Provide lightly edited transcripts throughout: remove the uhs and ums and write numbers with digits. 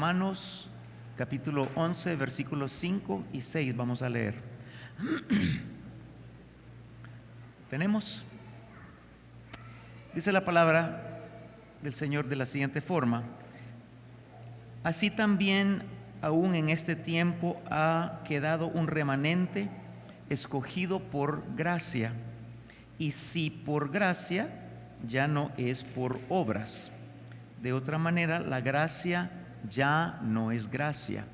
Romanos capítulo 11, versículos 5 y 6. Vamos a leer. ¿Tenemos? Dice la palabra del Señor de la siguiente forma: así también aún en este tiempo ha quedado un remanente escogido por gracia, y si por gracia, ya no es por obras. De otra manera, la gracia ya no es gracia,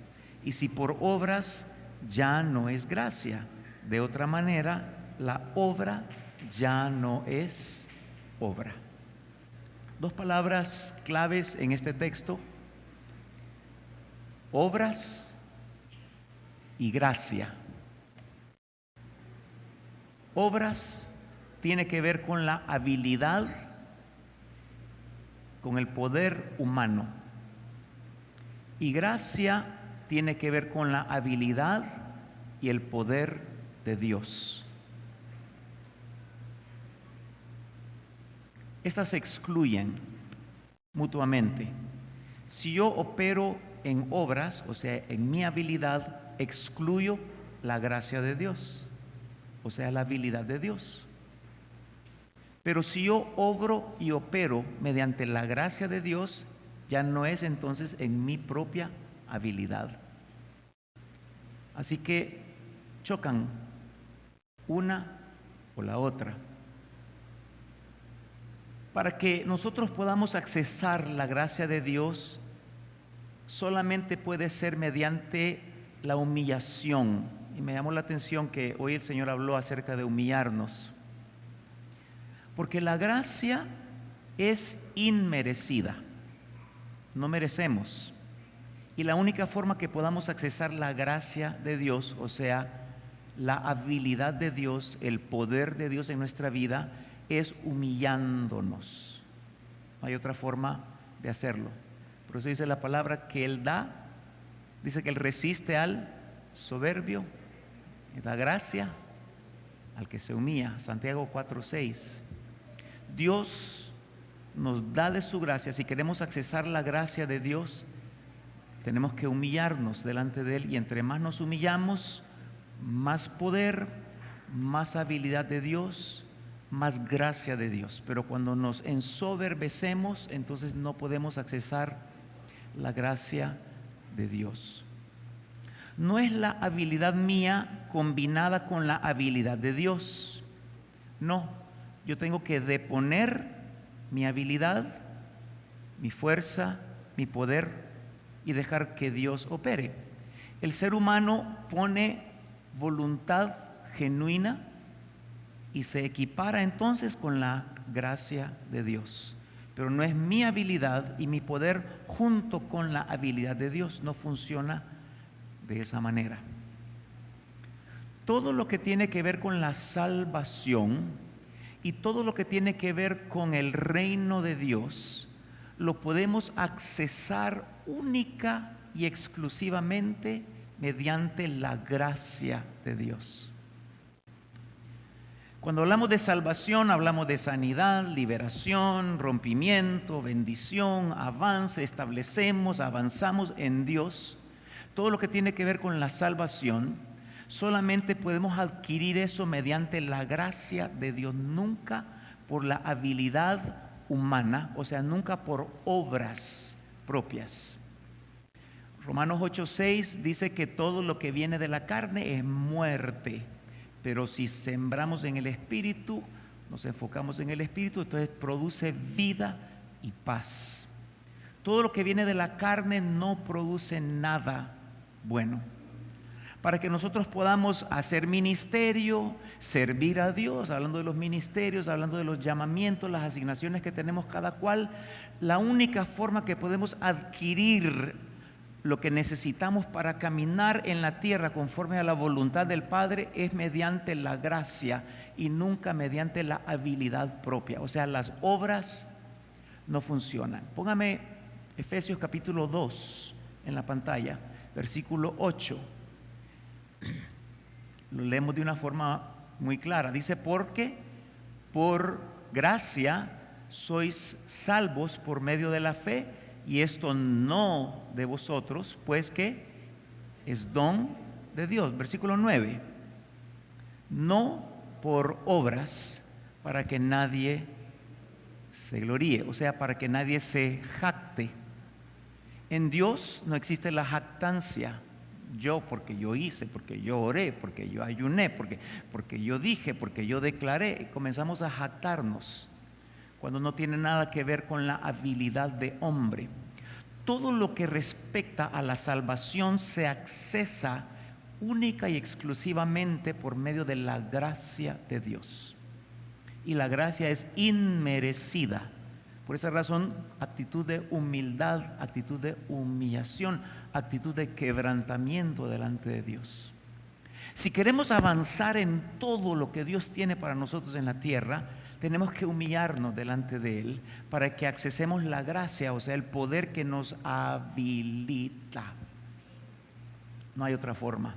y si por obras, ya no es gracia. De otra manera, la obra ya no es obra. Dos palabras claves en este texto: obras y gracia. Obras tiene que ver con la habilidad, con el poder humano, y gracia tiene que ver con la habilidad y el poder de Dios. Estas se excluyen mutuamente. Si yo opero en obras, o sea, en mi habilidad, excluyo la gracia de Dios, o sea, la habilidad de Dios. Pero si yo obro y opero mediante la gracia de Dios, ya no es entonces en mi propia habilidad. Así que chocan una o la otra. Para que nosotros podamos accesar la gracia de Dios, solamente puede ser mediante la humillación. Y me llamó la atención que hoy el Señor habló acerca de humillarnos. Porque la gracia es inmerecida, no merecemos. Y la única forma que podamos accesar la gracia de Dios, o sea, la habilidad de Dios, el poder de Dios en nuestra vida, es humillándonos. No hay otra forma de hacerlo. Por eso dice la palabra que Él da, dice que Él resiste al soberbio y da gracia al que se humilla. Santiago 4:6. Dios nos da de su gracia. Si queremos accesar la gracia de Dios, tenemos que humillarnos delante de Él, y entre más nos humillamos, más poder, más habilidad de Dios, más gracia de Dios. Pero cuando nos ensoberbecemos, entonces no podemos accesar la gracia de Dios. No es la habilidad mía combinada con la habilidad de Dios. No. Yo tengo que deponer mi habilidad, mi fuerza, mi poder, y dejar que Dios opere. El ser humano pone voluntad genuina y se equipara entonces con la gracia de Dios. Pero no es mi habilidad y mi poder junto con la habilidad de Dios. No funciona de esa manera. Todo lo que tiene que ver con la salvación y todo lo que tiene que ver con el reino de Dios, lo podemos accesar única y exclusivamente mediante la gracia de Dios. Cuando hablamos de salvación, hablamos de sanidad, liberación, rompimiento, bendición, avance, avanzamos en Dios. Todo lo que tiene que ver con la salvación, solamente podemos adquirir eso mediante la gracia de Dios, nunca por la habilidad humana, o sea, nunca por obras propias. Romanos 8:6 dice que todo lo que viene de la carne es muerte, pero si sembramos en el Espíritu, nos enfocamos en el Espíritu, entonces produce vida y paz. Todo lo que viene de la carne no produce nada bueno. Para que nosotros podamos hacer ministerio, servir a Dios, hablando de los ministerios, hablando de los llamamientos, las asignaciones que tenemos cada cual, la única forma que podemos adquirir lo que necesitamos para caminar en la tierra conforme a la voluntad del Padre es mediante la gracia y nunca mediante la habilidad propia. O sea, las obras no funcionan. Póngame Efesios capítulo 2 en la pantalla, versículo 8. Lo leemos de una forma muy clara. Dice: porque por gracia sois salvos por medio de la fe, y esto no de vosotros, pues que es don de Dios. Versículo 9. No por obras para que nadie se gloríe, o sea, para que nadie se jacte. En Dios no existe la jactancia. Yo porque yo hice, porque yo oré, porque yo ayuné, porque yo dije, porque yo declaré. Comenzamos a jactarnos cuando no tiene nada que ver con la habilidad de hombre. Todo lo que respecta a la salvación se accesa única y exclusivamente por medio de la gracia de Dios. Y la gracia es inmerecida. Por esa razón, actitud de humildad, actitud de humillación, actitud de quebrantamiento delante de Dios. Si queremos avanzar en todo lo que Dios tiene para nosotros en la tierra, tenemos que humillarnos delante de Él para que accesemos la gracia, o sea, el poder que nos habilita. No hay otra forma.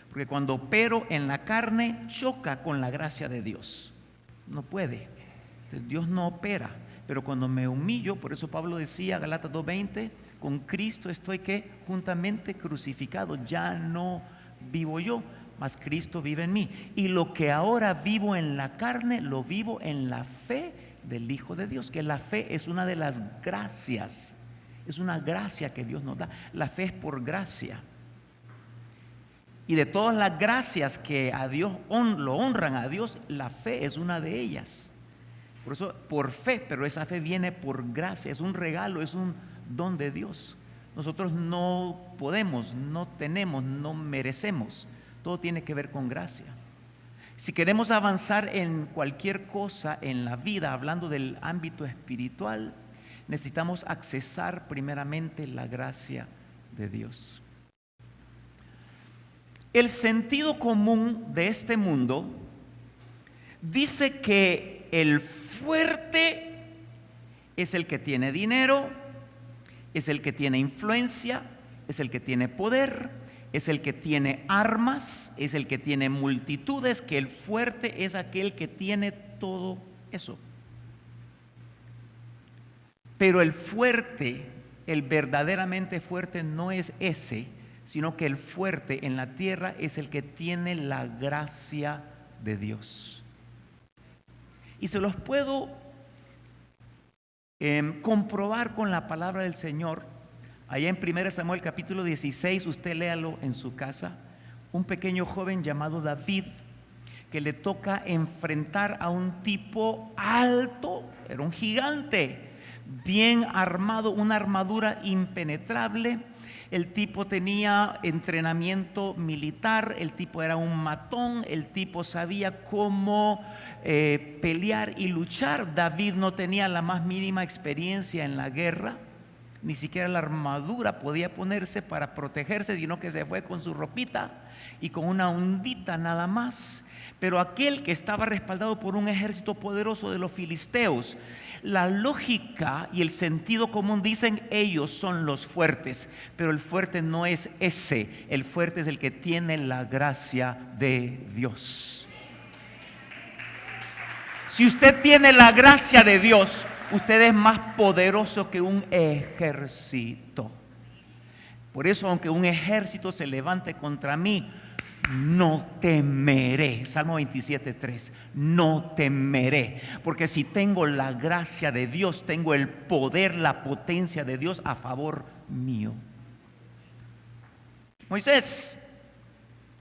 Porque cuando opero en la carne, choca con la gracia de Dios. No puede. Entonces, Dios no opera. Pero cuando me humillo, por eso Pablo decía, Galatas 2:20, con Cristo estoy que juntamente crucificado, ya no vivo yo, mas Cristo vive en mí. Y lo que ahora vivo en la carne, lo vivo en la fe del Hijo de Dios, que la fe es una de las gracias, es una gracia que Dios nos da. La fe es por gracia. Y de todas las gracias que a Dios lo honran a Dios, la fe es una de ellas. Por eso, por fe, pero esa fe viene por gracia, es un regalo, es un don de Dios. Nosotros no podemos, no tenemos, no merecemos. Todo tiene que ver con gracia. Si queremos avanzar en cualquier cosa en la vida, hablando del ámbito espiritual, necesitamos accesar primeramente la gracia de Dios. El sentido común de este mundo dice que el fuerte es el que tiene dinero, es el que tiene influencia, es el que tiene poder, es el que tiene armas, es el que tiene multitudes, que el fuerte es aquel que tiene todo eso. Pero el fuerte, el verdaderamente fuerte no es ese, sino que el fuerte en la tierra es el que tiene la gracia de Dios. Y se los puedo comprobar con la palabra del Señor. Allá en 1 Samuel capítulo 16, usted léalo en su casa. Un pequeño joven llamado David, que le toca enfrentar a un tipo alto, era un gigante, bien armado, una armadura impenetrable. El tipo tenía entrenamiento militar, el tipo era un matón, el tipo sabía cómo pelear y luchar. David no tenía la más mínima experiencia en la guerra, ni siquiera la armadura podía ponerse para protegerse, sino que se fue con su ropita y con una ondita nada más. Pero aquel que estaba respaldado por un ejército poderoso de los filisteos, la lógica y el sentido común dicen ellos son los fuertes, pero el fuerte no es ese, el fuerte es el que tiene la gracia de Dios. Si usted tiene la gracia de Dios, usted es más poderoso que un ejército. Por eso, aunque un ejército se levante contra mí, no temeré. Salmo 27:3. No temeré, porque si tengo la gracia de Dios, tengo el poder, la potencia de Dios a favor mío. Moisés,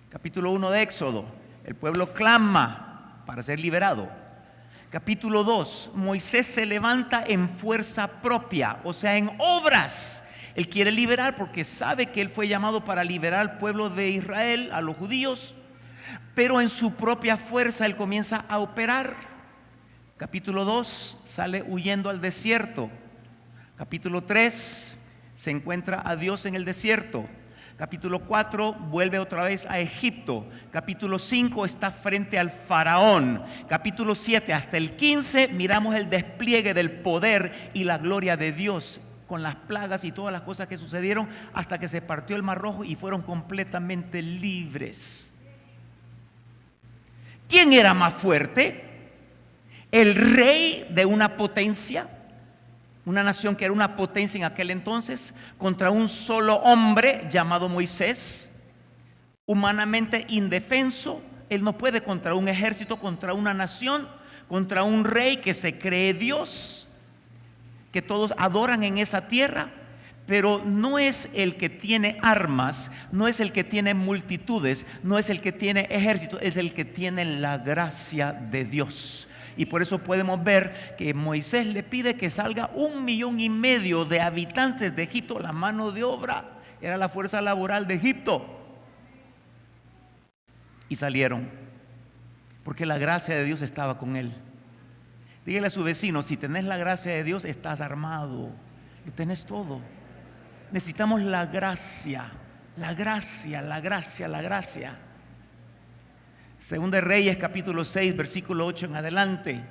capítulo 1 de Éxodo, el pueblo clama para ser liberado. Capítulo 2, Moisés se levanta en fuerza propia, o sea, en obras. Él quiere liberar porque sabe que él fue llamado para liberar al pueblo de Israel, a los judíos, pero en su propia fuerza él comienza a operar. Capítulo 2, sale huyendo al desierto. Capítulo 3, se encuentra a Dios en el desierto. Capítulo 4, vuelve otra vez a Egipto. Capítulo 5, está frente al faraón. Capítulo 7 hasta el 15, miramos el despliegue del poder y la gloria de Dios con las plagas y todas las cosas que sucedieron hasta que se partió el Mar Rojo y fueron completamente libres. ¿Quién era más fuerte? ¿El rey de una potencia una nación que era una potencia en aquel entonces, contra un solo hombre llamado Moisés, humanamente indefenso. Él no puede contra un ejército, contra una nación, contra un rey que se cree Dios, que todos adoran en esa tierra, pero no es el que tiene armas, no es el que tiene multitudes, no es el que tiene ejército, es el que tiene la gracia de Dios. Y por eso podemos ver que Moisés le pide que salga 1,5 millones de habitantes de Egipto. La mano de obra era la fuerza laboral de Egipto, y salieron porque la gracia de Dios estaba con él. Dígale a su vecino: si tenés la gracia de Dios, estás armado, lo tenés todo. Necesitamos la gracia, la gracia, la gracia, la gracia. Segunda de Reyes capítulo 6 versículo 8 en adelante.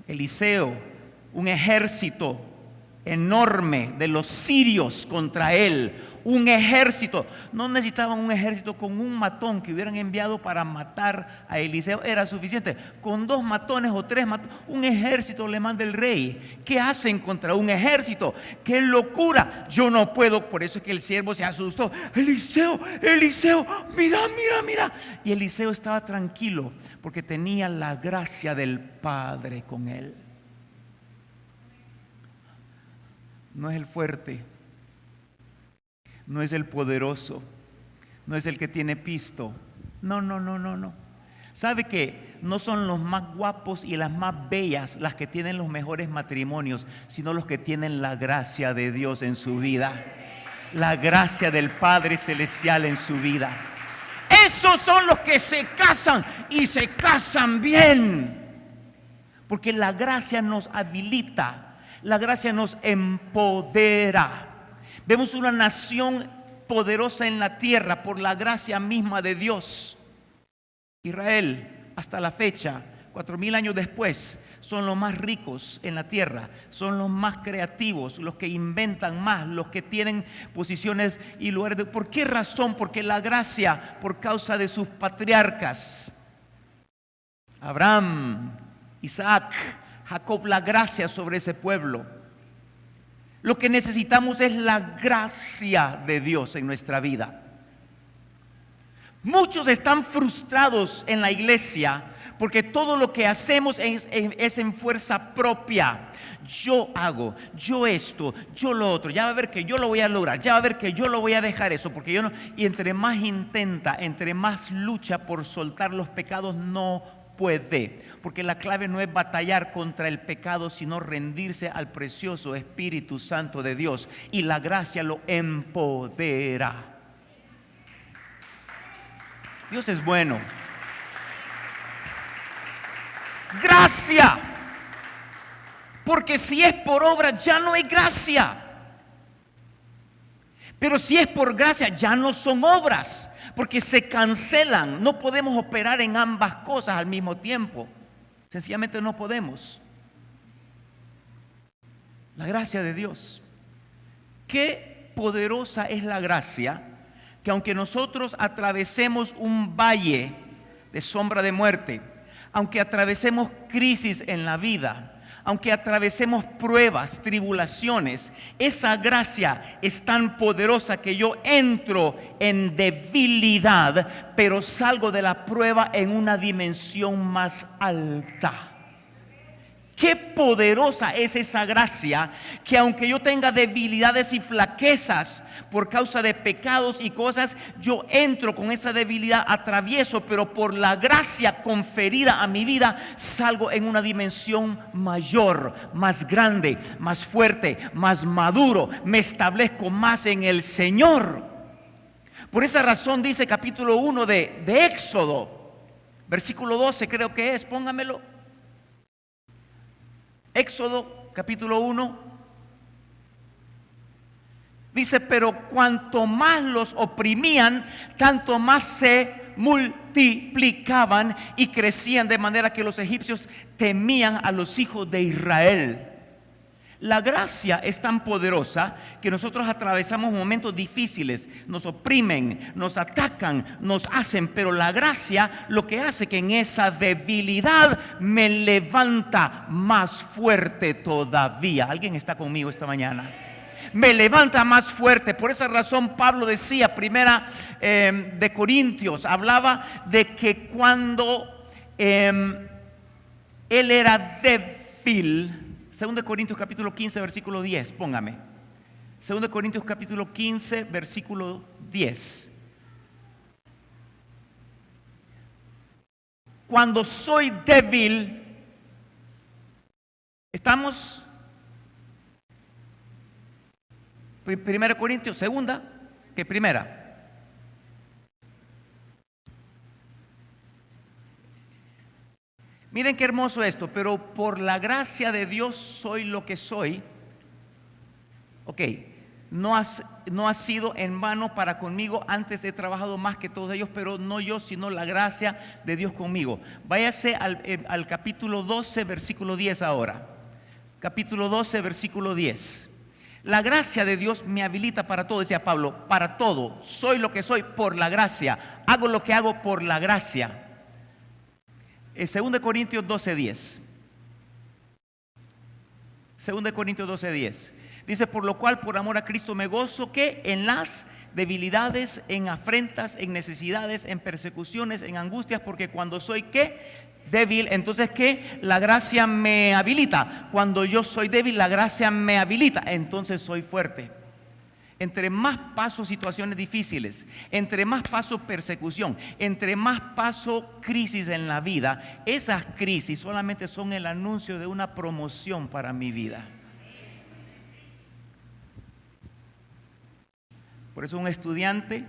Eliseo, un ejército enorme de los sirios contra él, un ejército. No necesitaban un ejército con un matón que hubieran enviado para matar a Eliseo, era suficiente. Con 2 matones o 3 matones, un ejército le manda el rey. ¿Qué hacen contra un ejército? ¡Qué locura! Yo no puedo. Por eso es que el siervo se asustó. Eliseo, Eliseo, mira, mira, mira. Y Eliseo estaba tranquilo porque tenía la gracia del Padre con él. No es el fuerte, no es el poderoso, no es el que tiene pisto. No, no, no, no, no. ¿Sabe que no son los más guapos y las más bellas las que tienen los mejores matrimonios, sino los que tienen la gracia de Dios en su vida? La gracia del Padre Celestial en su vida. Esos son los que se casan, y se casan bien, porque la gracia nos habilita. La gracia nos empodera. Vemos una nación poderosa en la tierra por la gracia misma de Dios. Israel, hasta la fecha, 4,000 años después, son los más ricos en la tierra, son los más creativos, los que inventan más, los que tienen posiciones y lugares. ¿Por qué razón? Porque la gracia, por causa de sus patriarcas, Abraham, Isaac, Jacob, la gracia sobre ese pueblo. Lo que necesitamos es la gracia de Dios en nuestra vida. Muchos están frustrados en la iglesia porque todo lo que hacemos es en fuerza propia. Yo hago, yo esto, yo lo otro. Ya va a ver que yo lo voy a lograr, ya va a ver que yo lo voy a dejar eso, porque yo no. Y entre más intenta, entre más lucha por soltar los pecados, no puede, porque la clave no es batallar contra el pecado, sino rendirse al precioso Espíritu Santo de Dios, y la gracia lo empodera. Dios es bueno. Gracia, porque si es por obra ya no es gracia, pero si es por gracia ya no son obras, porque se cancelan. No podemos operar en ambas cosas al mismo tiempo. Sencillamente no podemos. La gracia de Dios. Qué poderosa es la gracia, que aunque nosotros atravesemos un valle de sombra de muerte, aunque atravesemos crisis en la vida, aunque atravesemos pruebas, tribulaciones, esa gracia es tan poderosa que yo entro en debilidad, pero salgo de la prueba en una dimensión más alta. Qué poderosa es esa gracia, que aunque yo tenga debilidades y flaquezas por causa de pecados y cosas, yo entro con esa debilidad, atravieso, pero por la gracia conferida a mi vida salgo en una dimensión mayor, más grande, más fuerte, más maduro. Me establezco más en el Señor. Por esa razón dice capítulo 1 de Éxodo, versículo 12 creo que es, póngamelo. Éxodo capítulo 1 dice: pero cuanto más los oprimían, tanto más se multiplicaban y crecían, de manera que los egipcios temían a los hijos de Israel. La gracia es tan poderosa que nosotros atravesamos momentos difíciles, nos oprimen, nos atacan, nos hacen, pero la gracia lo que hace que en esa debilidad me levanta más fuerte todavía. ¿Alguien está conmigo esta mañana? Me levanta más fuerte. Por esa razón Pablo decía, primera de Corintios, hablaba de que cuando él era débil. 2 Corintios capítulo 15 versículo 10, póngame. 2 Corintios capítulo 15 versículo 10. Cuando soy débil, ¿estamos? 1 Corintios, segunda, que primera. Miren qué hermoso esto, pero por la gracia de Dios soy lo que soy. Ok, no ha sido en vano para conmigo, antes he trabajado más que todos ellos, pero no yo, sino la gracia de Dios conmigo. Váyase al capítulo 12, versículo 10 ahora. Capítulo 12, versículo 10. La gracia de Dios me habilita para todo, decía Pablo, para todo. Soy lo que soy por la gracia, hago lo que hago por la gracia. 2 Corintios 12:10. 2 Corintios 12:10. Dice, por lo cual por amor a Cristo me gozo que en las debilidades, en afrentas, en necesidades, en persecuciones, en angustias, porque cuando soy ¿qué? Débil, entonces ¿qué? La gracia me habilita. Cuando yo soy débil, la gracia me habilita, entonces soy fuerte. Entre más paso situaciones difíciles, entre más paso persecución, entre más paso crisis en la vida, esas crisis solamente son el anuncio de una promoción para mi vida. Por eso un estudiante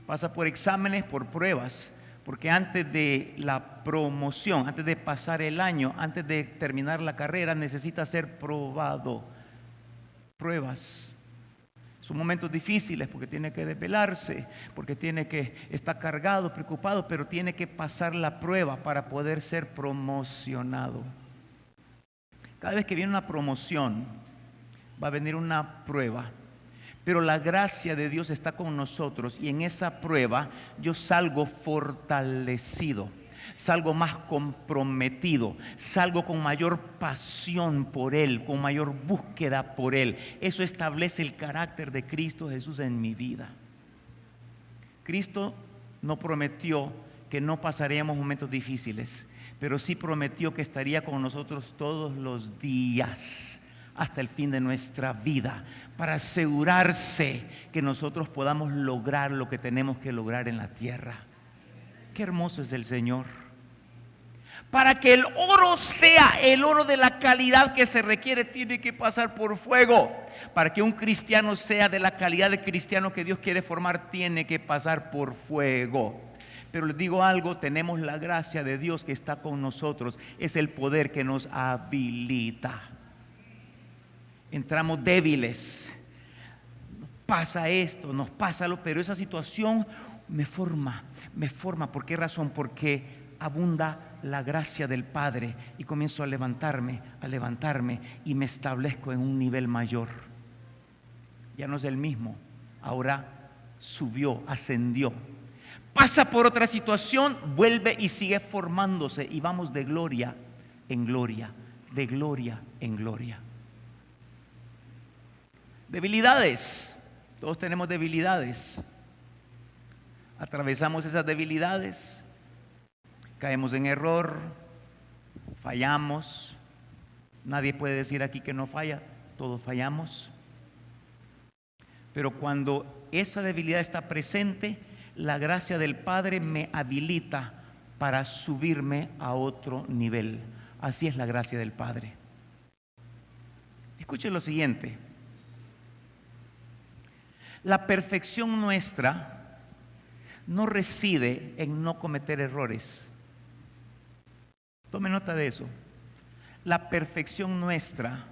pasa por exámenes, por pruebas, porque antes de la promoción, antes de pasar el año, antes de terminar la carrera, necesita ser probado. Pruebas. Son momentos difíciles porque tiene que desvelarse, porque tiene que estar cargado, preocupado, pero tiene que pasar la prueba para poder ser promocionado. Cada vez que viene una promoción, va a venir una prueba. Pero la gracia de Dios está con nosotros y en esa prueba yo salgo fortalecido, salgo más comprometido, salgo con mayor pasión por Él, con mayor búsqueda por Él. Eso establece el carácter de Cristo Jesús en mi vida. Cristo no prometió que no pasaríamos momentos difíciles, pero sí prometió que estaría con nosotros todos los días hasta el fin de nuestra vida, para asegurarse que nosotros podamos lograr lo que tenemos que lograr en la tierra. Qué hermoso es el Señor. Para que el oro sea el oro de la calidad que se requiere, tiene que pasar por fuego. Para que un cristiano sea de la calidad de cristiano que Dios quiere formar, tiene que pasar por fuego. Pero les digo algo, tenemos la gracia de Dios que está con nosotros. Es el poder que nos habilita. Entramos débiles, nos pasa esto, nos pasa lo, pero esa situación me forma. ¿Por qué razón? Porque abunda la gracia del Padre y comienzo a levantarme y me establezco en un nivel mayor. Ya no es el mismo, ahora subió, ascendió. Pasa por otra situación, vuelve y sigue formándose y vamos de gloria en gloria, de gloria en gloria. Debilidades, todos tenemos debilidades. Atravesamos esas debilidades, caemos en error, fallamos. Nadie puede decir aquí que no falla, todos fallamos. Pero cuando esa debilidad está presente, la gracia del Padre me habilita para subirme a otro nivel. Así es la gracia del Padre. Escuchen lo siguiente. La perfección nuestra no reside en no cometer errores. Tome nota de eso. La perfección nuestra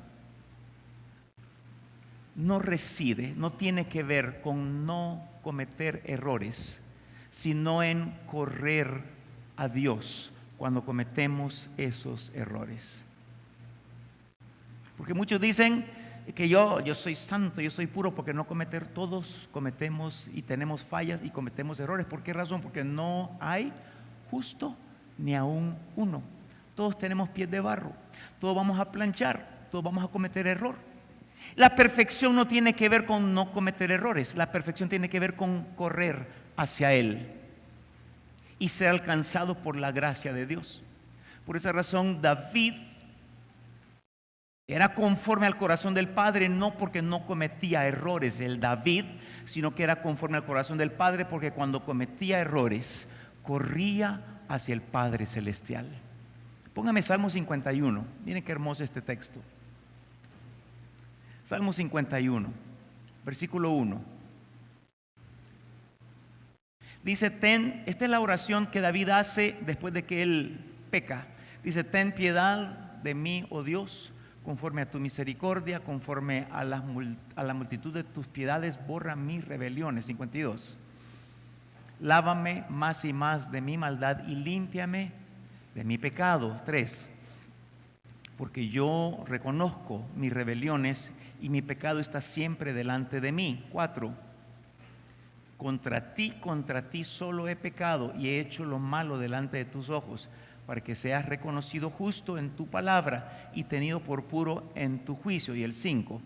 no reside, no tiene que ver con no cometer errores, sino en correr a Dios cuando cometemos esos errores. Porque muchos dicen que yo soy santo, yo soy puro, porque no cometer. Todos cometemos y tenemos fallas y cometemos errores. ¿Por qué razón? Porque no hay justo ni aún uno. Todos tenemos pies de barro, todos vamos a planchar, todos vamos a cometer error. La perfección no tiene que ver con no cometer errores, la perfección tiene que ver con correr hacia Él y ser alcanzado por la gracia de Dios. Por esa razón David era conforme al corazón del Padre, no porque no cometía errores el David, sino que era conforme al corazón del Padre, porque cuando cometía errores corría hacia el Padre Celestial. Póngame Salmo 51, miren qué hermoso este texto. Salmo 51, versículo 1. Dice, esta es la oración que David hace después de que él peca. Dice, ten piedad de mí, oh Dios, conforme a tu misericordia, conforme a la multitud de tus piedades, borra mis rebeliones. 52. Lávame más y más de mi maldad y límpiame de mi pecado. 3. Porque yo reconozco mis rebeliones y mi pecado está siempre delante de mí. 4. Contra ti solo he pecado y he hecho lo malo delante de tus ojos, para que seas reconocido justo en tu palabra y tenido por puro en tu juicio. Y el 5.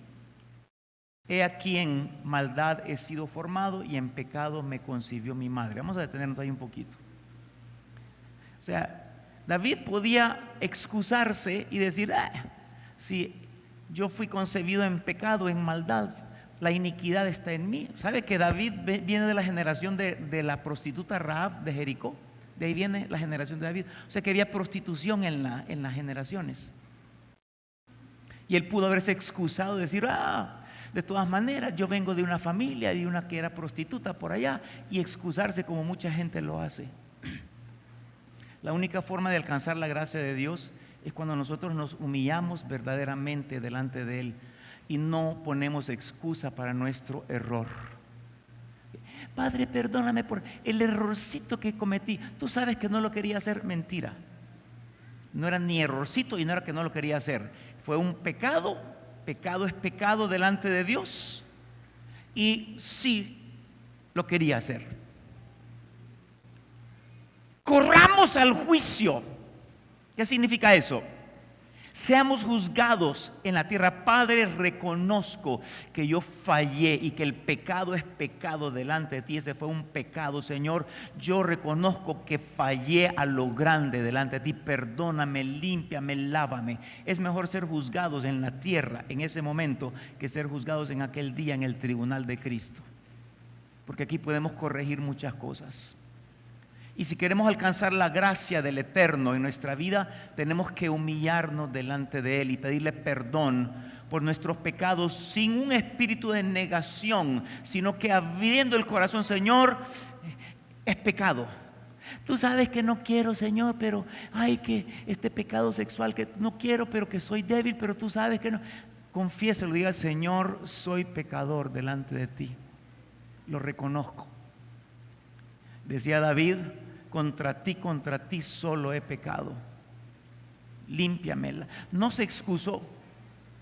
He aquí en maldad he sido formado y en pecado me concibió mi madre. Vamos a detenernos ahí un poquito. O sea, David podía excusarse y decir, si yo fui concebido en pecado, en maldad, la iniquidad está en mí. ¿Sabe que David viene de la generación de la prostituta Rahab de Jericó? De ahí viene la generación de David. O sea que había prostitución en las generaciones. Y él pudo haberse excusado y decir, de todas maneras yo vengo de una familia, de una que era prostituta por allá, y excusarse como mucha gente lo hace. La única forma de alcanzar la gracia de Dios es cuando nosotros nos humillamos verdaderamente delante de Él y no ponemos excusa para nuestro error. Padre, perdóname por el errorcito que cometí. Tú sabes que no lo quería hacer. Mentira. No era ni errorcito y no era que no lo quería hacer. Fue un pecado. Pecado es pecado delante de Dios. Y sí lo quería hacer. Corramos al juicio. ¿Qué significa eso? Seamos juzgados en la tierra. Padre, reconozco que yo fallé y que el pecado es pecado delante de ti. Ese fue un pecado, Señor. Yo reconozco que fallé a lo grande delante de ti. Perdóname, límpiame, lávame. Es mejor ser juzgados en la tierra en ese momento que ser juzgados en aquel día en el tribunal de Cristo. Porque aquí podemos corregir muchas cosas. Y si queremos alcanzar la gracia del Eterno en nuestra vida, tenemos que humillarnos delante de Él y pedirle perdón por nuestros pecados sin un espíritu de negación, sino que abriendo el corazón. Señor, es pecado. Tú sabes que no quiero, Señor, pero que este pecado sexual que no quiero, pero que soy débil, pero tú sabes que no. Confiéselo, diga, Señor, soy pecador delante de ti. Lo reconozco. Decía David, contra ti solo he pecado. Límpiamela. No se excusó,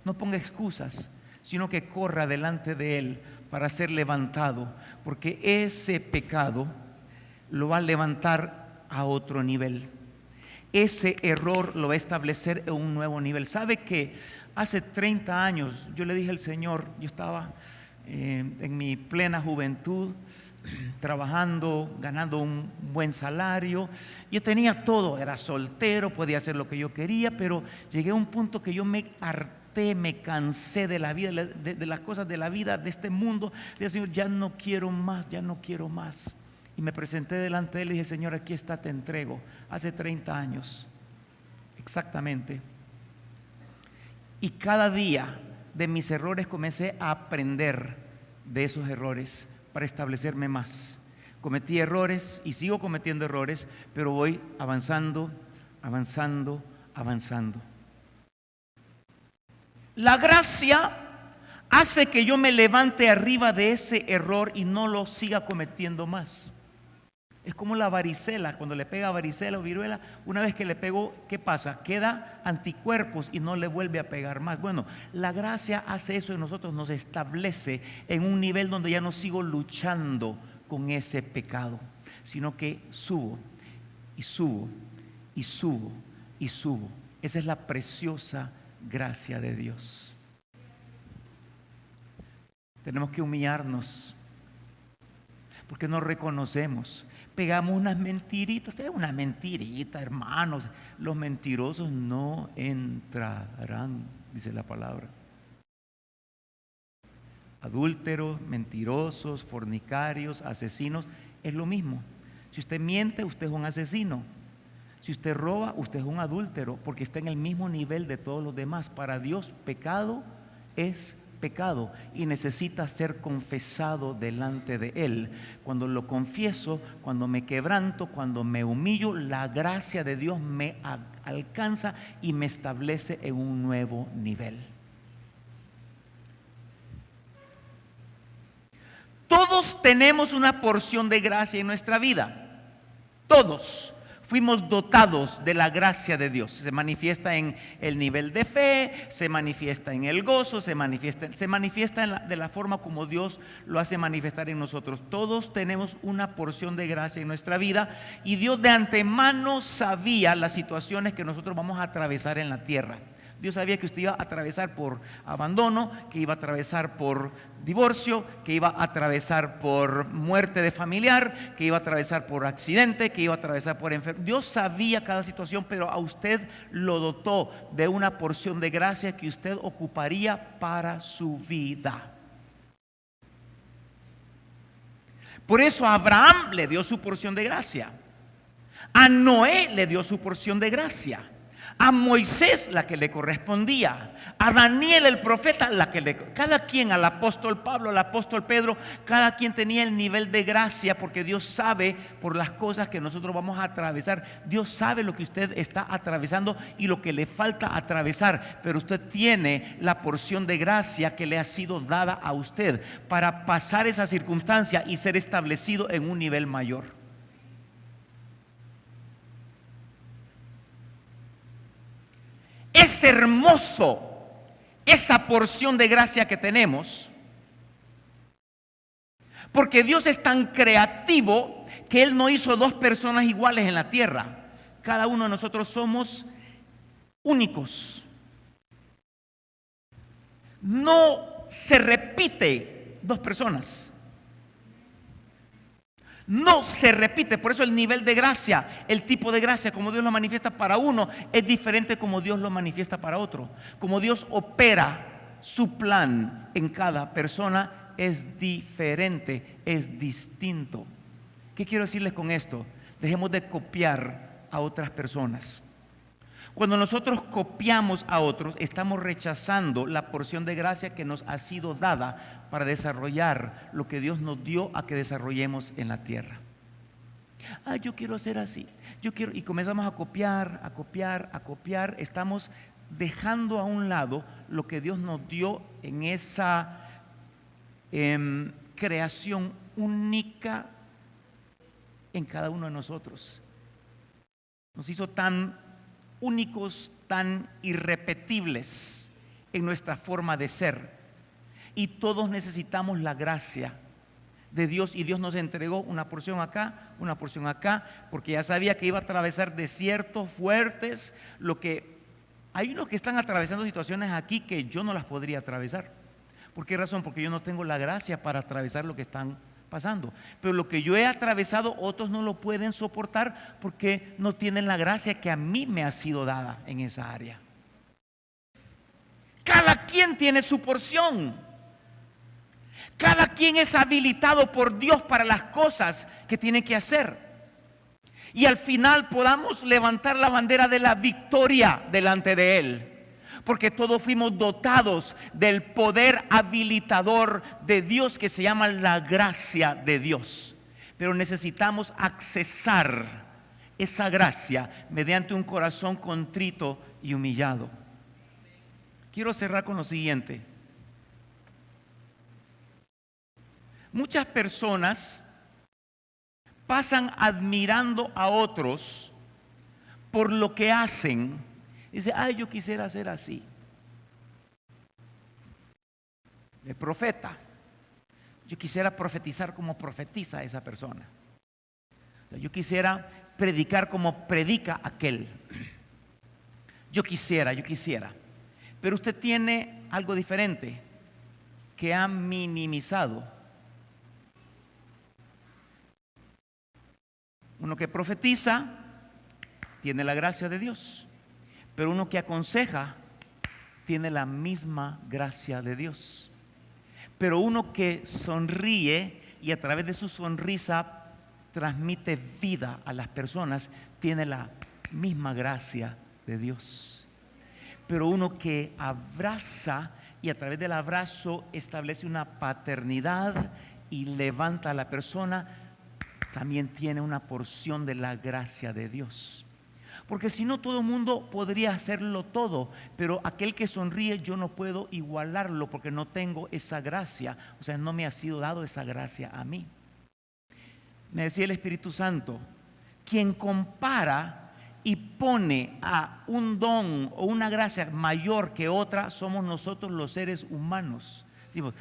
no ponga excusas, sino que corra delante de Él para ser levantado, porque ese pecado lo va a levantar a otro nivel. Ese error lo va a establecer en un nuevo nivel. ¿Sabe que hace 30 años yo le dije al Señor, yo estaba en mi plena juventud, trabajando, ganando un buen salario, yo tenía todo, era soltero, podía hacer lo que yo quería, pero llegué a un punto que yo me harté, me cansé de la vida, de las cosas de la vida, de este mundo. Dije, Señor, ya no quiero más, ya no quiero más. Y me presenté delante de Él y dije, Señor, aquí está, te entrego. Hace 30 años, exactamente. Y cada día de mis errores comencé a aprender de esos errores para establecerme más. Cometí errores y sigo cometiendo errores, pero voy avanzando, avanzando, avanzando. La gracia hace que yo me levante arriba de ese error y no lo siga cometiendo más. Es como la varicela, cuando le pega varicela o viruela, una vez que le pegó, ¿qué pasa? Queda anticuerpos y no le vuelve a pegar más. Bueno, la gracia hace eso en nosotros, nos establece en un nivel donde ya no sigo luchando con ese pecado, sino que subo y subo y subo y subo. Esa es la preciosa gracia de Dios. Tenemos que humillarnos porque no reconocemos. Pegamos unas mentiritas, una mentirita, hermanos. Los mentirosos no entrarán, dice la palabra. Adúlteros, mentirosos, fornicarios, asesinos, es lo mismo. Si usted miente, usted es un asesino. Si usted roba, usted es un adúltero, porque está en el mismo nivel de todos los demás. Para Dios, pecado es pecado y necesita ser confesado delante de Él. Cuando lo confieso, cuando me quebranto, cuando me humillo, la gracia de Dios me alcanza y me establece en un nuevo nivel. Todos tenemos una porción de gracia en nuestra vida. Todos fuimos dotados de la gracia de Dios. Se manifiesta en el nivel de fe, se manifiesta en el gozo, se manifiesta de la forma como Dios lo hace manifestar en nosotros. Todos tenemos una porción de gracia en nuestra vida y Dios de antemano sabía las situaciones que nosotros vamos a atravesar en la tierra. Dios sabía que usted iba a atravesar por abandono, que iba a atravesar por divorcio, que iba a atravesar por muerte de familiar, que iba a atravesar por accidente, que iba a atravesar por enfermedad. Dios sabía cada situación, pero a usted lo dotó de una porción de gracia que usted ocuparía para su vida. Por eso a Abraham le dio su porción de gracia, a Noé le dio su porción de gracia, a Moisés la que le correspondía, a Daniel el profeta cada quien, al apóstol Pablo, al apóstol Pedro, cada quien tenía el nivel de gracia, porque Dios sabe por las cosas que nosotros vamos a atravesar. Dios sabe lo que usted está atravesando y lo que le falta atravesar, pero usted tiene la porción de gracia que le ha sido dada a usted para pasar esa circunstancia y ser establecido en un nivel mayor. Es hermoso esa porción de gracia que tenemos, porque Dios es tan creativo que Él no hizo dos personas iguales en la tierra. Cada uno de nosotros somos únicos. No se repite dos personas. No se repite, por eso el nivel de gracia, el tipo de gracia, como Dios lo manifiesta para uno, es diferente como Dios lo manifiesta para otro. Como Dios opera su plan en cada persona es diferente, es distinto. ¿Qué quiero decirles con esto? Dejemos de copiar a otras personas. Cuando nosotros copiamos a otros, estamos rechazando la porción de gracia que nos ha sido dada para desarrollar lo que Dios nos dio a que desarrollemos en la tierra. Yo quiero ser así, y comenzamos a copiar. Estamos dejando a un lado lo que Dios nos dio en esa creación única en cada uno de nosotros. Nos hizo tan únicos, tan irrepetibles en nuestra forma de ser, y todos necesitamos la gracia de Dios, y Dios nos entregó una porción acá, porque ya sabía que iba a atravesar desiertos fuertes. Hay unos que están atravesando situaciones aquí que yo no las podría atravesar. ¿Por qué razón? Porque yo no tengo la gracia para atravesar lo que están pasando. Pero lo que yo he atravesado, otros no lo pueden soportar porque no tienen la gracia que a mí me ha sido dada en esa área. Cada quien tiene su porción. Cada quien es habilitado por Dios para las cosas que tiene que hacer. Y al final podamos levantar la bandera de la victoria delante de Él. Porque todos fuimos dotados del poder habilitador de Dios que se llama la gracia de Dios. Pero necesitamos accesar esa gracia mediante un corazón contrito y humillado. Quiero cerrar con lo siguiente. Muchas personas pasan admirando a otros por lo que hacen. Dice, ay, yo quisiera ser así. El profeta, yo quisiera profetizar como profetiza esa persona. Yo quisiera predicar como predica aquel. Yo quisiera. Pero usted tiene algo diferente que ha minimizado. Uno que profetiza tiene la gracia de Dios, pero uno que aconseja tiene la misma gracia de Dios. Pero uno que sonríe y a través de su sonrisa transmite vida a las personas tiene la misma gracia de Dios. Pero uno que abraza y a través del abrazo establece una paternidad y levanta a la persona, también tiene una porción de la gracia de Dios. Porque si no, todo el mundo podría hacerlo todo, pero aquel que sonríe yo no puedo igualarlo porque no tengo esa gracia. O sea, no me ha sido dado esa gracia a mí. Me decía el Espíritu Santo, quien compara y pone a un don o una gracia mayor que otra, somos nosotros los seres humanos. Decimos,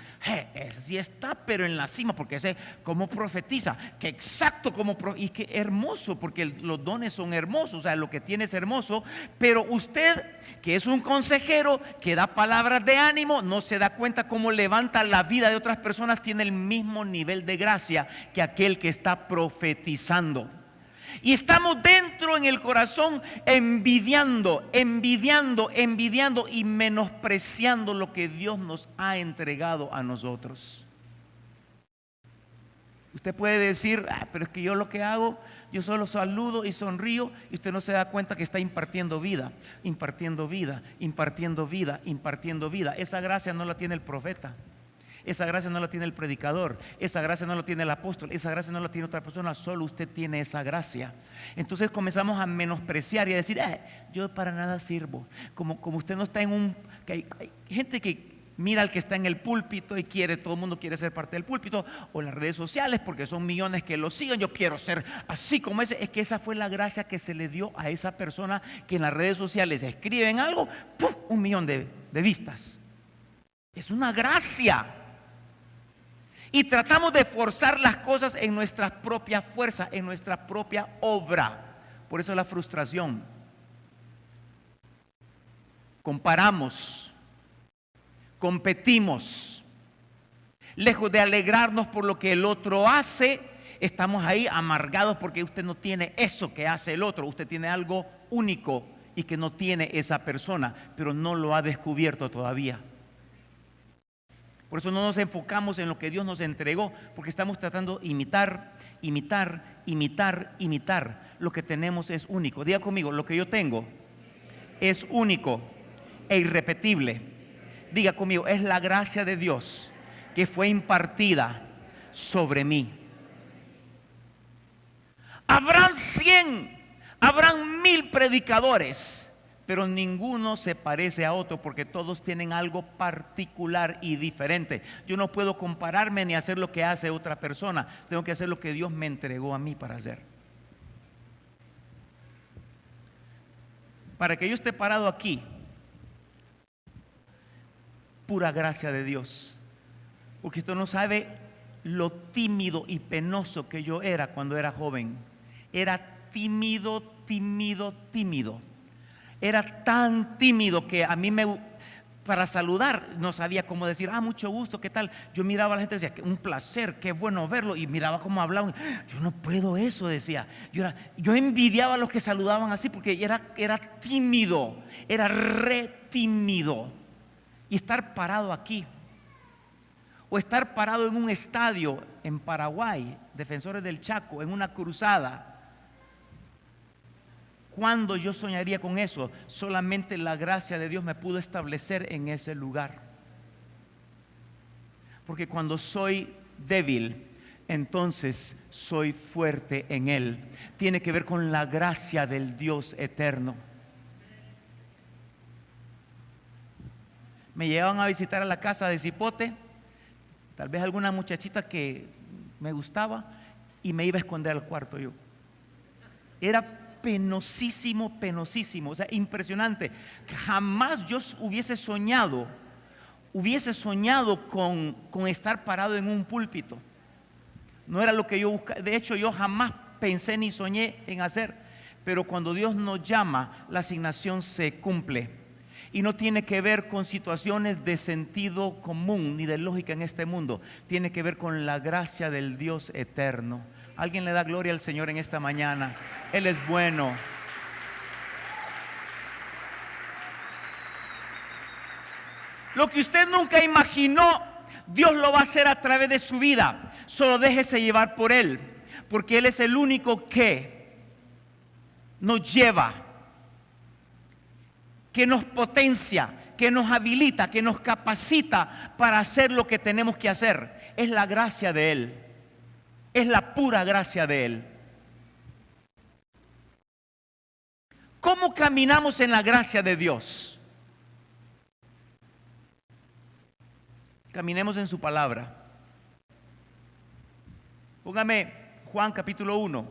ese sí está pero en la cima, porque ese como profetiza, que exacto como y que hermoso, porque los dones son hermosos, o sea, lo que tiene es hermoso. Pero usted, que es un consejero, que da palabras de ánimo, no se da cuenta cómo levanta la vida de otras personas, tiene el mismo nivel de gracia que aquel que está profetizando. Y estamos dentro en el corazón envidiando y menospreciando lo que Dios nos ha entregado a nosotros. Usted puede decir, pero es que yo lo que hago, yo solo saludo y sonrío, y usted no se da cuenta que está impartiendo vida. Esa gracia no la tiene el profeta. Esa gracia no la tiene el predicador, esa gracia no la tiene el apóstol, esa gracia no la tiene otra persona, solo usted tiene esa gracia. Entonces comenzamos a menospreciar y a decir, yo para nada sirvo. Como usted no está en que hay gente que mira al que está en el púlpito y todo el mundo quiere ser parte del púlpito, o las redes sociales porque son millones que lo siguen, yo quiero ser así como ese. Es que esa fue la gracia que se le dio a esa persona que en las redes sociales escriben algo, ¡pum!, 1 millón de vistas. Es una gracia. Y tratamos de forzar las cosas en nuestra propia fuerza, en nuestra propia obra. Por eso la frustración. Comparamos, competimos. Lejos de alegrarnos por lo que el otro hace, estamos ahí amargados porque usted no tiene eso que hace el otro. Usted tiene algo único y que no tiene esa persona, pero no lo ha descubierto todavía. Por eso no nos enfocamos en lo que Dios nos entregó, porque estamos tratando de imitar. Lo que tenemos es único. Diga conmigo, lo que yo tengo es único e irrepetible. Diga conmigo, es la gracia de Dios que fue impartida sobre mí. Habrán 100, habrán 1000 predicadores, pero ninguno se parece a otro porque todos tienen algo particular y diferente. Yo no puedo compararme ni hacer lo que hace otra persona. Tengo que hacer lo que Dios me entregó a mí para hacer. Para que yo esté parado aquí, pura gracia de Dios. Porque usted no sabe lo tímido y penoso que yo era cuando era joven. Era tímido. Era tan tímido que a mí para saludar no sabía cómo decir, mucho gusto, ¿qué tal? Yo miraba a la gente y decía, un placer, qué bueno verlo, y miraba cómo hablaban. Yo no puedo eso, decía. Yo envidiaba a los que saludaban así porque era tímido, era re tímido. Y estar parado aquí, o estar parado en un estadio en Paraguay, Defensores del Chaco, en una cruzada. ¿Cuándo yo soñaría con eso? Solamente la gracia de Dios me pudo establecer en ese lugar. Porque cuando soy débil, entonces soy fuerte en Él. Tiene que ver con la gracia del Dios eterno. Me llevaban a visitar a la casa de Cipote, tal vez alguna muchachita que me gustaba, y me iba a esconder al cuarto yo. Era penosísimo, penosísimo, o sea, impresionante. Jamás yo hubiese soñado con estar parado en un púlpito. No era lo que yo buscaba. De hecho, yo jamás pensé ni soñé en hacer. Pero cuando Dios nos llama, la asignación se cumple. Y no tiene que ver con situaciones de sentido común ni de lógica en este mundo. Tiene que ver con la gracia del Dios eterno. Alguien le da gloria al Señor en esta mañana. Él es bueno. Lo que usted nunca imaginó, Dios lo va a hacer a través de su vida. Solo déjese llevar por Él, porque Él es el único que nos lleva, que nos potencia, que nos habilita, que nos capacita para hacer lo que tenemos que hacer. Es la gracia de Él, es la pura gracia de Él. ¿Cómo caminamos en la gracia de Dios? Caminemos en su palabra. Póngame Juan capítulo 1,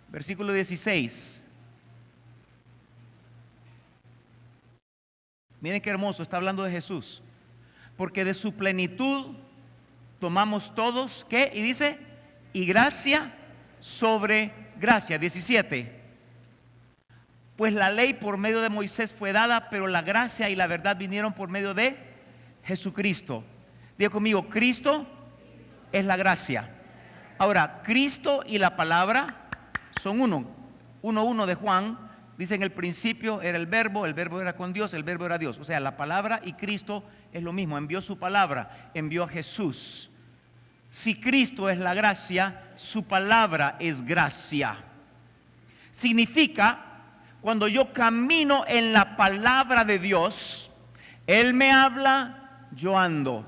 versículo 16. Miren qué hermoso, está hablando de Jesús. Porque de su plenitud tomamos todos, ¿qué? Y dice, y gracia sobre gracia. 17. Pues la ley por medio de Moisés fue dada, pero la gracia y la verdad vinieron por medio de Jesucristo. Diga conmigo, Cristo es la gracia. Ahora, Cristo y la palabra son uno. 1:1 de Juan dice: en el principio era el verbo era con Dios, el verbo era Dios. O sea, la palabra y Cristo es lo mismo. Envió su palabra, envió a Jesús. Si Cristo es la gracia, su palabra es gracia. Significa, cuando yo camino en la palabra de Dios, Él me habla, yo ando.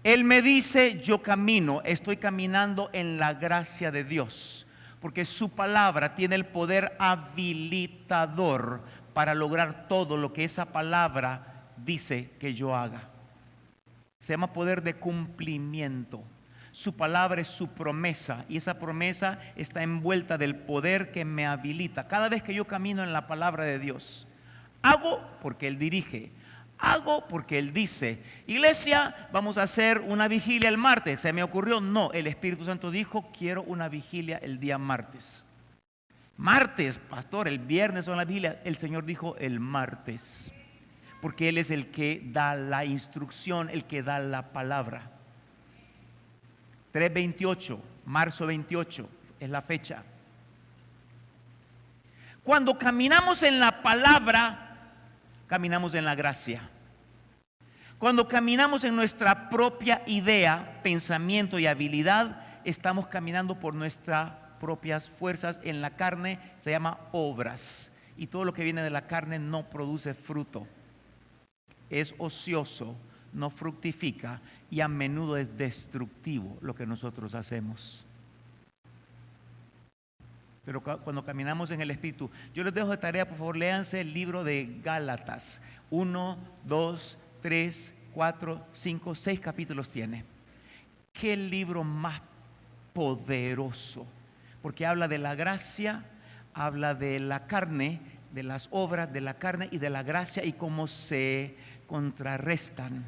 Él me dice, yo camino. Estoy caminando en la gracia de Dios, porque su palabra tiene el poder habilitador para lograr todo lo que esa palabra dice que yo haga. Se llama poder de cumplimiento. Su palabra es su promesa, y esa promesa está envuelta del poder que me habilita. Cada vez que yo camino en la palabra de Dios, hago porque Él dirige, hago porque Él dice. Iglesia, vamos a hacer una vigilia el martes. ¿Se me ocurrió? No, el Espíritu Santo dijo, quiero una vigilia el día martes. Martes, pastor, el viernes son la vigilia. El Señor dijo el martes, porque Él es el que da la instrucción, el que da la palabra. 3:28, marzo 28 es la fecha. Cuando caminamos en la palabra, caminamos en la gracia. Cuando caminamos en nuestra propia idea, pensamiento y habilidad, estamos caminando por nuestras propias fuerzas. En la carne se llama obras, y todo lo que viene de la carne no produce fruto. Es ocioso, no fructifica, y a menudo es destructivo lo que nosotros hacemos. Pero cuando caminamos en el Espíritu, yo les dejo de tarea, por favor, léanse el libro de Gálatas. 1, 2, 3, 4, 5, 6 capítulos tiene. Qué libro más poderoso, porque habla de la gracia, habla de la carne, de las obras de la carne y de la gracia, y cómo se contrarrestan.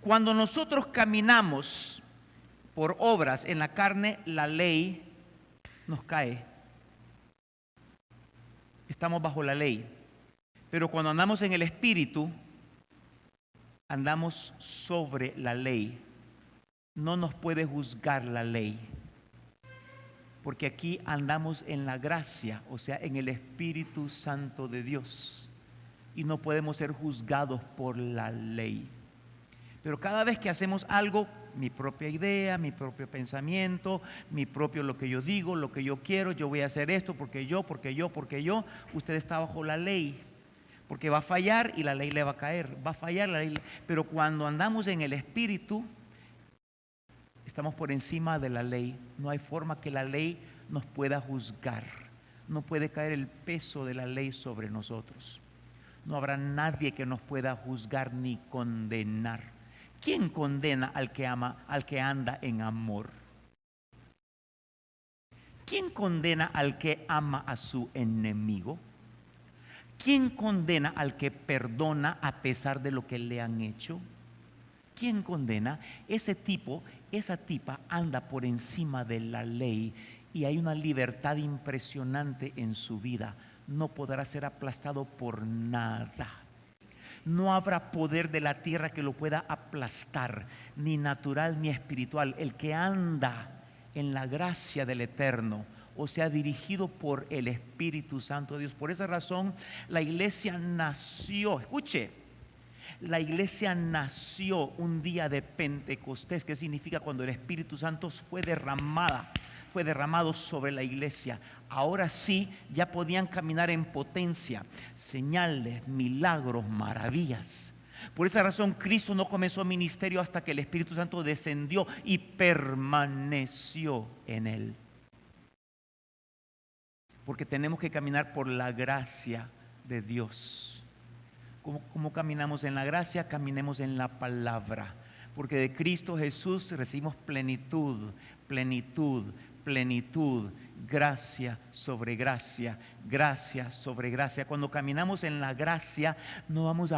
Cuando nosotros caminamos por obras en la carne, la ley nos cae. Estamos bajo la ley. Pero cuando andamos en el Espíritu, andamos sobre la ley. No nos puede juzgar la ley, porque aquí andamos en la gracia, o sea, en el Espíritu Santo de Dios, y no podemos ser juzgados por la ley. Pero cada vez que hacemos algo, mi propia idea, mi propio pensamiento, mi propio lo que yo digo, lo que yo quiero, yo voy a hacer esto porque yo, usted está bajo la ley, porque va a fallar y la ley le va a caer, va a fallar la ley. Pero cuando andamos en el Espíritu, estamos por encima de la ley. No hay forma que la ley nos pueda juzgar, no puede caer el peso de la ley sobre nosotros. No habrá nadie que nos pueda juzgar ni condenar. ¿Quién condena al que ama, al que anda en amor? ¿Quién condena al que ama a su enemigo? ¿Quién condena al que perdona a pesar de lo que le han hecho? ¿Quién condena? Ese tipo, esa tipa anda por encima de la ley y hay una libertad impresionante en su vida. No podrá ser aplastado por nada. No habrá poder de la tierra que lo pueda aplastar, ni natural ni espiritual. El que anda en la gracia del Eterno, o sea, dirigido por el Espíritu Santo de Dios. Por esa razón, la iglesia nació, escuche, la iglesia nació un día de Pentecostés, que significa cuando el Espíritu Santo fue derramado sobre la iglesia. Ahora sí, ya podían caminar en potencia, señales, milagros, maravillas. Por esa razón, Cristo no comenzó ministerio hasta que el Espíritu Santo descendió y permaneció en él. Porque tenemos que caminar por la gracia de Dios. ¿Cómo caminamos en la gracia? Caminemos en la palabra. Porque de Cristo Jesús recibimos plenitud, plenitud, plenitud, gracia sobre gracia, gracia sobre gracia. Cuando caminamos en la gracia, no vamos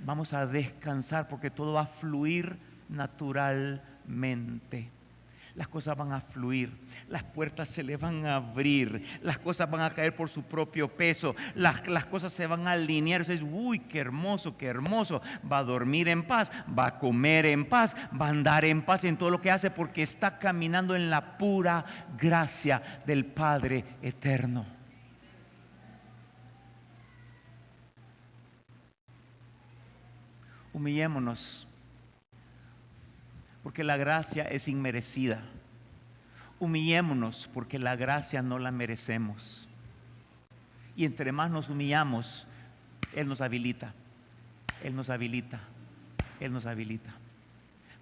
vamos a descansar, porque todo va a fluir naturalmente. Las cosas van a fluir, las puertas se le van a abrir, las cosas van a caer por su propio peso, las cosas se van a alinear. Uy, qué hermoso, qué hermoso. Va a dormir en paz, va a comer en paz, va a andar en paz en todo lo que hace, porque está caminando en la pura gracia del Padre eterno. Humillémonos, porque la gracia es inmerecida. Humillémonos, porque la gracia no la merecemos. Y entre más nos humillamos, Él nos habilita, Él nos habilita, Él nos habilita.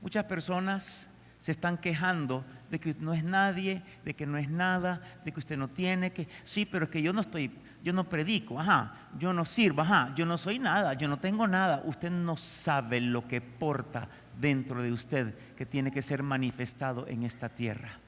Muchas personas se están quejando de que no es nadie, de que no es nada, de que usted no tiene, que sí, pero es que yo no predico, yo no sirvo, yo no soy nada, yo no tengo nada. Usted no sabe lo que porta dentro de usted, que tiene que ser manifestado en esta tierra.